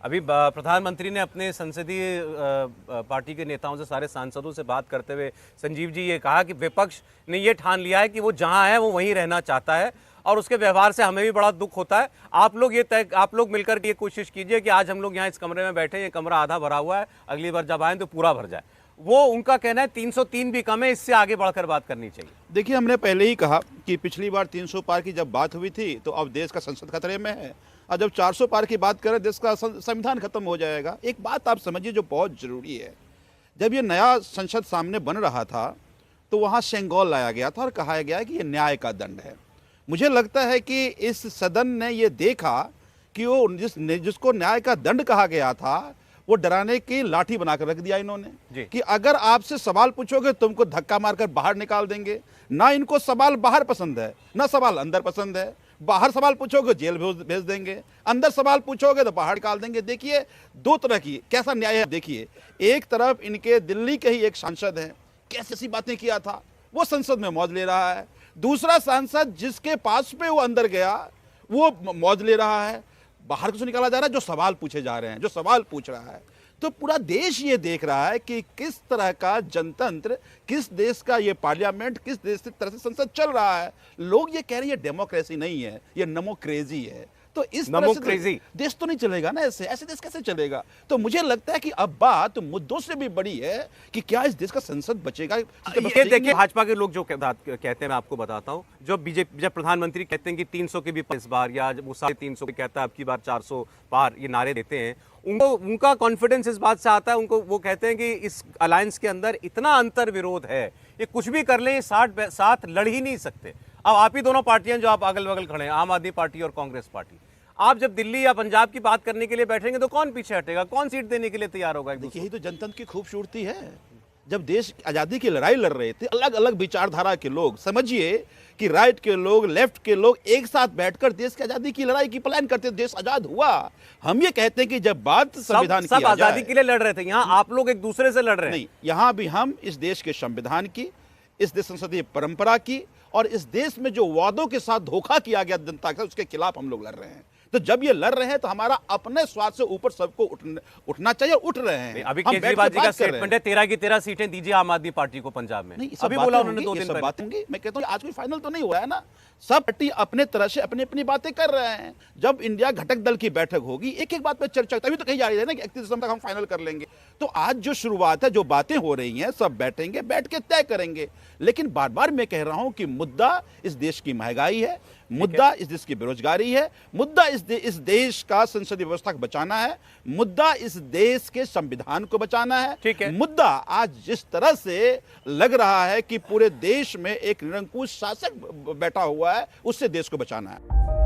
अभी प्रधानमंत्री ने अपने संसदीय पार्टी के नेताओं से, सारे सांसदों से बात करते हुए संजीव जी ये कहा कि विपक्ष ने ये ठान लिया है कि वो जहां है वो वहीं रहना चाहता है और उसके व्यवहार से हमें भी बड़ा दुख होता है। आप लोग मिलकर के ये कोशिश कीजिए कि आज हम लोग यहाँ इस कमरे में बैठे, ये कमरा आधा भरा हुआ है, अगली बार जब आए तो पूरा भर जाए। वो उनका कहना है 303 भी कम है, इससे आगे बढ़कर बात करनी चाहिए। देखिए, हमने पहले ही कहा कि पिछली बार 300 पार की जब बात हुई थी तो अब देश का संसद खतरे में है, और जब 400 पार की बात करें देश का संविधान खत्म हो जाएगा। एक बात आप समझिए जो बहुत जरूरी है, जब ये नया संसद सामने बन रहा था तो वहाँ सेंगोल लाया गया था और कहा गया कि ये न्याय का दंड है। मुझे लगता है कि इस सदन ने ये देखा कि वो जिसको न्याय का दंड कहा गया था वो डराने की लाठी बनाकर रख दिया इन्होंने, कि अगर आपसे सवाल पूछोगे तुमको धक्का मारकर बाहर निकाल देंगे। ना इनको सवाल बाहर पसंद है, ना सवाल अंदर पसंद है। बाहर सवाल पूछोगे जेल भेज देंगे, अंदर सवाल पूछोगे तो बाहर निकाल देंगे। देखिए, दो तरह की कैसा न्याय है। देखिए, एक तरफ इनके दिल्ली के ही एक सांसद है, कैसी ऐसी बातें किया था, वो संसद में मौज ले रहा है। दूसरा सांसद जिसके पास पे वो अंदर गया वो मौज ले रहा है। बाहर को निकाला जा रहा है जो सवाल पूछे जा रहे हैं, जो सवाल पूछ रहा है। तो पूरा देश ये देख रहा है कि किस तरह का जनतंत्र, किस देश का ये पार्लियामेंट, किस देश की तरह से संसद चल रहा है। लोग ये कह रहे हैं ये डेमोक्रेसी नहीं है, ये नमोक्रेजी है। तो इस तरह से देश तो नहीं चलेगा ना, ऐसे देश कैसे चलेगा। तो मुझे लगता है कि अब बात मुद्दों से भी बड़ी है कि क्या इस देश का संसद बचेगा। ये देखिए, भाजपा के लोग जो कहते हैं, मैं आपको बताता हूं, जो बीजेपी, जब प्रधानमंत्री कहते हैं कि 300 के भी इस बार, या वो 350 के कहता है अब की बार 400 पार, ये नारे देते हैं, उनका कॉन्फिडेंस इस बात से आता है, वो कहते हैं कि इस अलायंस के अंदर इतना अंतर विरोध है, ये कुछ भी कर ले, ये साथ लड़ ही नहीं सकते। अब आप ही दोनों पार्टियां जो आप अगल बगल खड़े हैं, आम आदमी पार्टी और कांग्रेस पार्टी, आप जब दिल्ली या पंजाब की बात करने के लिए बैठेंगे तो कौन पीछे हटेगा, कौन सीट देने के लिए तैयार होगा? देखिए, यही तो जनतंत्र की खूबसूरती है। जब देश आज़ादी की लड़ाई लड़ रहे थे, अलग अलग विचारधारा के लोग, समझिए कि राइट के लोग, लेफ्ट के लोग एक साथ बैठकर देश की आज़ादी की लड़ाई की प्लान करते, देश आज़ाद हुआ। हम ये कहते हैं कि जब बात संविधान की आज़ादी के लिए लड़ रहे थे, यहाँ आप लोग एक दूसरे से लड़ रहे हैं। नहीं, यहाँ भी हम इस देश के संविधान की, इस देश संसदीय परंपरा की और इस देश में जो वादों के साथ धोखा किया गया जनता का, उसके खिलाफ हम लोग लड़ रहे हैं। तो जब ये लड़ रहे हैं तो हमारा अपने स्वार्थ से ऊपर सबको उठना चाहिए, उठ रहे हैं। अभी केजरीवाल जी का स्टेटमेंट है 13 की 13 सीटें दीजिए आम आदमी पार्टी को पंजाब में। अभी बोला उन्होंने 2 दिन पहले। मैं कहता हूँ आज कोई फाइनल तो नहीं हुआ है ना, सब पार्टी अपने तरह से अपनी अपनी बातें कर रहे हैं। जब इंडिया घटक दल की बैठक होगी, एक एक बात पर चर्चा, तभी तो कही जा रही है ना कि 31 दिसंबर तक हम फाइनल कर लेंगे। तो आज जो शुरुआत है, जो बातें हो रही हैं, सब बैठेंगे, बैठ के तय करेंगे। लेकिन बार बार मैं कह रहा हूं कि मुद्दा इस देश की महंगाई है, मुद्दा इस देश की बेरोजगारी है, मुद्दा इस देश का संसदीय व्यवस्था को बचाना है, मुद्दा इस देश के संविधान को बचाना है। मुद्दा आज जिस तरह से लग रहा है कि पूरे देश में एक निरंकुश शासक बैठा हुआ है, उससे देश को बचाना है।